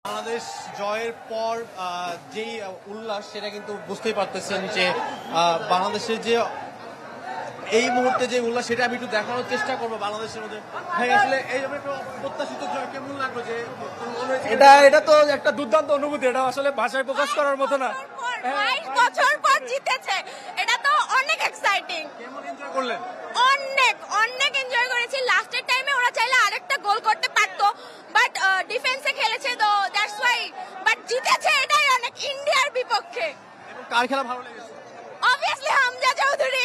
বাংলাদেশ জয়ের পর যেই উল্লাস সেটা কিন্তু বুঝতেই পারতেছেন যে বাংলাদেশের যে এই মুহূর্তে যে উল্লাস সেটা আমি একটু দেখানোর চেষ্টা করবো বাংলাদেশের মধ্যে। ভাই আসলে এই প্রত্যাশিত জয় কেমন লাগলো? যে এটা তো একটা দুর্দান্ত অনুভূতি, এটা আসলে ভাষায় প্রকাশ করার মতো না। 22 বছর পর জিতেছে, এটা তো অনেক এক্সাইটিং। কেমন এনজয় করলেন? অনেক অনেক এনজয় করেছি। লাস্টের টাইমে ওরা চাইলে আরেকটা গোল করতে পারতো, বাট ডিফেন্সে খেলেছে তো দ্যাটস ওয়াই, বাট জিতেছে, এটাই অনেক। ইন্ডিয়ার বিপক্ষে। এবং কার খেলা ভালো লেগেছে? অবভিয়াসলি হামজা চৌধুরী।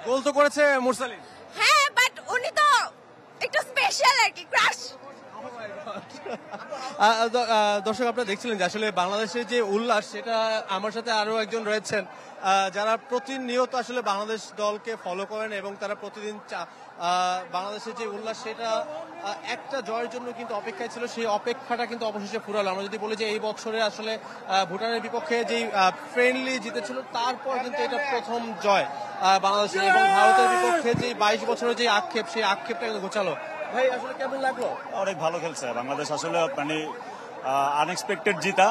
গোল তো করেছে মুরসালিন। হ্যাঁ, বাট উনি তো একটু স্পেশাল আর কি, ক্রাশ। দর্শক আপনারা দেখছিলেন যে আসলে বাংলাদেশের যে উল্লাস সেটা আমার সাথে আরো একজন রয়েছেন যারা প্রতিনিয়ত আসলে বাংলাদেশ দলকে ফলো করেন এবং তারা প্রতিদিন বাংলাদেশের যে উল্লাস সেটা একটা জয়ের জন্য কিন্তু অপেক্ষায় ছিল, সেই অপেক্ষাটা কিন্তু অবশেষে ফুরালো। আমরা যদি বলি যে এই বছরে আসলে ভুটানের বিপক্ষে যেই ফ্রেন্ডলি জিতেছিল তারপর কিন্তু এটা প্রথম জয় বাংলাদেশের, এবং ভারতের বিপক্ষে যে 22 বছরের যে আক্ষেপ সেই আক্ষেপটা কিন্তু ঘোচালো। ভাই আসলে কেমন লাগলো? অনেক ভালো খেলছে বাংলাদেশ, আসলে মানে আনএক্সপেক্টেড জিতা,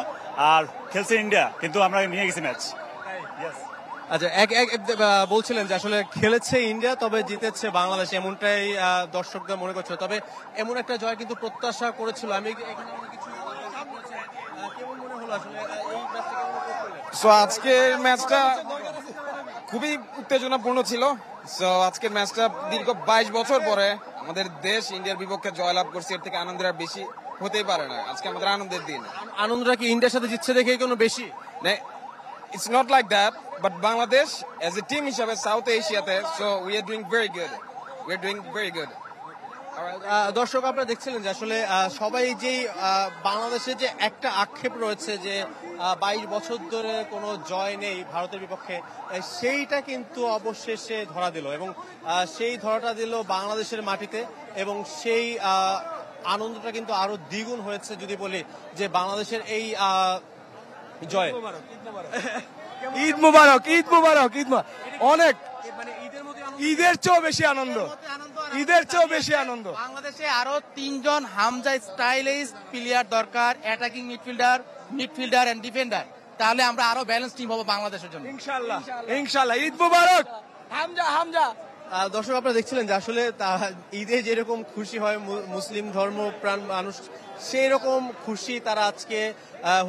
আর খেলছে ইন্ডিয়া কিন্তু আমরা নিয়ে গেছি ম্যাচ। আচ্ছা, বলছিলেন যে আসলে খেলেছে ইন্ডিয়া তবে জিতেছে বাংলাদেশ, এমনটাই দর্শকদের মনে করছে। তবে এমন একটা জয় কিন্তু প্রত্যাশা করেছিল। আমি এখানে কিছু কেমন মনে হলো আসলে এই ম্যাচটা কেমন করলেন? সো আজকের ম্যাচটা খুবই উত্তেজনাপূর্ণ ছিল। সো আজকের ম্যাচটা দীর্ঘ 22 বছর পরে আমাদের দেশ ইন্ডিয়ার বিপক্ষে জয়লাভ করছে, এর থেকে আনন্দের আর বেশি হতেই পারে না। আজকে আমাদের আনন্দের দিন। আনন্দটা কি ইন্ডিয়ার সাথে জিতছে দেখে কোনো বেশি? It's not like that, but Bangladesh as a team হিসাবে সাউথ এশিয়াতে, so we are doing very good. We are doing very good. দর্শক আপনারা দেখছিলেন যে আসলে সবাই যেই বাংলাদেশের যে একটা আক্ষেপ রয়েছে যে 22 বছর ধরে কোনো জয় নেই ভারতের বিপক্ষে, সেইটা কিন্তু অবশেষে ধরা দিল, এবং সেই ধরাটা দিল বাংলাদেশের মাটিতে, এবং সেই আনন্দটা কিন্তু আরো দ্বিগুণ হয়েছে যদি বলি যে বাংলাদেশের এই জয়। ঈদ মুবারক, ঈদ মুবারক, ঈদ অনেক মানে ঈদের চেয়েও বেশি আনন্দ, ঈদের চেয়েও বেশি আনন্দ। বাংলাদেশে আরো 3 জন হামজা স্টাইলিশ প্লেয়ার দরকার, অ্যাটাকিং মিডফিল্ডার এন্ড ডিফেন্ডার, তাহলে আমরা আরো ব্যালেন্স টিম হবো বাংলাদেশের জন্য ইনশাআল্লাহ, ইনশাআল্লাহ। ঈদ মুবারক হামজা, হামজা। দর্শক আপনারা দেখছিলেন যে আসলে ঈদে যেরকম খুশি হয় মুসলিম ধর্মপ্রাণ মানুষ, সেই রকম খুশি তারা আজকে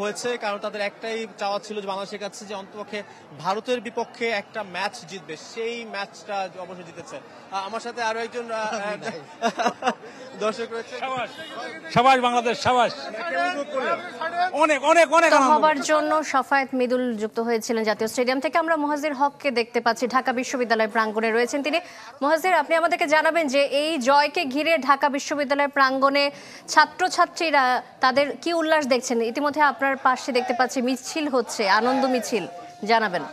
হয়েছে, কারণ তাদের একটাই চাওয়া ছিল যে বাংলাদেশের কাছে যে অন্তপক্ষে ভারতের বিপক্ষে একটা ম্যাচ জিতবে, সেই ম্যাচটা অবশ্যই জিতেছে। আমার সাথে আরো একজন দর্শক রয়েছে। সাবাস বাংলাদেশ, সাবাস। অনেক অনেক অনেক হবার জন্য শাফায়েত মৃদুল যুক্ত হয়েছিলেন জাতীয় স্টেডিয়াম থেকে। আমরা মুহাজির হককে দেখতে পাচ্ছি, ঢাকা বিশ্ববিদ্যালয় প্রাঙ্গণে রয়েছেন তিনি। মুহাজির, আপনি আমাদেরকে জানাবেন যে এই জয়কে ঘিরে ঢাকা বিশ্ববিদ্যালয় প্রাঙ্গণে ছাত্রছাত্রীরা তাদের কি উল্লাস দেখছেন? ইতিমধ্যে আপনার পাশে দেখতে পাচ্ছি মিছিল হচ্ছে, আনন্দ মিছিল, জানাবেন।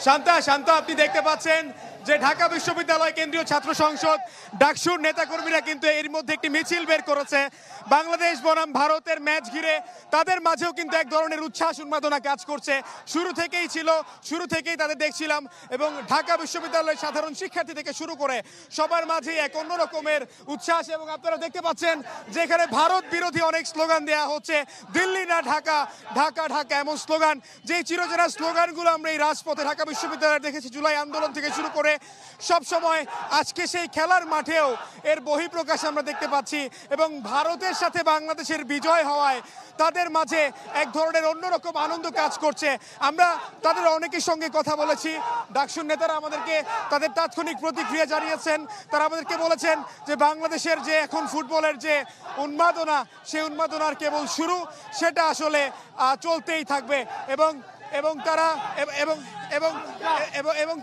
শান্তা, আপনি দেখতে পাচ্ছেন যে ঢাকা বিশ্ববিদ্যালয় কেন্দ্রীয় ছাত্র সংসদ ডাকসুর নেতাকর্মীরা কিন্তু এর মধ্যে একটি মিছিল বের করেছে বাংলাদেশ বনাম ভারতের ম্যাচ ঘিরে। তাদের মাঝেও কিন্তু এক ধরনের উচ্ছ্বাস উন্মাদনা কাজ করছে, শুরু থেকেই তাদের দেখছিলাম, এবং ঢাকা বিশ্ববিদ্যালয়ের সাধারণ শিক্ষার্থী থেকে শুরু করে সবার মাঝে এক অন্য রকমের উচ্ছ্বাস। এবং আপনারা দেখতে পাচ্ছেন যে এখানে ভারত বিরোধী অনেক স্লোগান দেওয়া হচ্ছে, দিল্লি না ঢাকা, ঢাকা ঢাকা এমন স্লোগান, যে চিরচেনা স্লোগানগুলো আমরা এই রাজপথে ঢাকা বিশ্ববিদ্যালয়ে দেখেছি জুলাই আন্দোলন থেকে শুরু করে সব সময়। আজকে সেই খেলার মাঠেও এর বহিঃপ্রকাশ আমরা দেখতে পাচ্ছি, এবং ভারতের সাথে বাংলাদেশের বিজয় হওয়ায় তাদের মাঝে এক ধরনের অন্যরকম আনন্দ কাজ করছে। আমরা তাদের অনেকের সঙ্গে কথা বলেছি, ডাকসুর নেতারা আমাদেরকে তাদের তাৎক্ষণিক প্রতিক্রিয়া জানিয়েছেন। তারা আমাদেরকে বলেছেন যে বাংলাদেশের যে এখন ফুটবলের যে উন্মাদনা, সেই উন্মাদনার কেবল শুরু, সেটা আসলে চলতেই থাকবে। এবং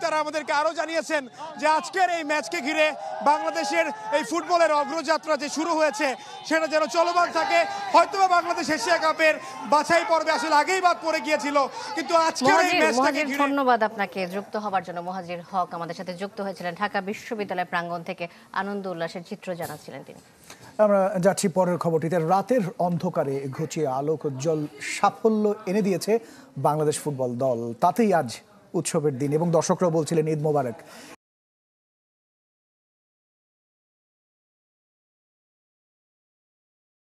তারা আমাদেরকে আরো জানিয়েছেন যে আজকের এই ম্যাচকে ঘিরে বাংলাদেশের এই ফুটবলের অগ্রযাত্রা যে শুরু হয়েছে সেটা যেন চলমান থাকে। হয়তোবা বাংলাদেশ এশিয়া কাপের বাছাই পর্বে আসলে আগেই বাদ পড়ে গিয়েছিল, কিন্তু আজকের এই ম্যাচটাকে ঘিরে। ধন্যবাদ আপনাকে যুক্ত হবার জন্য। মুহাজির হক আমাদের সাথে যুক্ত হয়েছিলেন ঢাকা বিশ্ববিদ্যালয় প্রাঙ্গণ থেকে, আনন্দ উল্লাসের চিত্র জানাচ্ছিলেন তিনি। আমরা যাচ্ছি পরের খবরটিতে। রাতের অন্ধকারে ঘুচিয়ে আলোক উজ্জ্বল সাফল্য এনে দিয়েছে বাংলাদেশ ফুটবল দল, তাতেই আজ উৎসবের দিন, এবং দর্শকরাও বলছিলেন ঈদ মোবারক।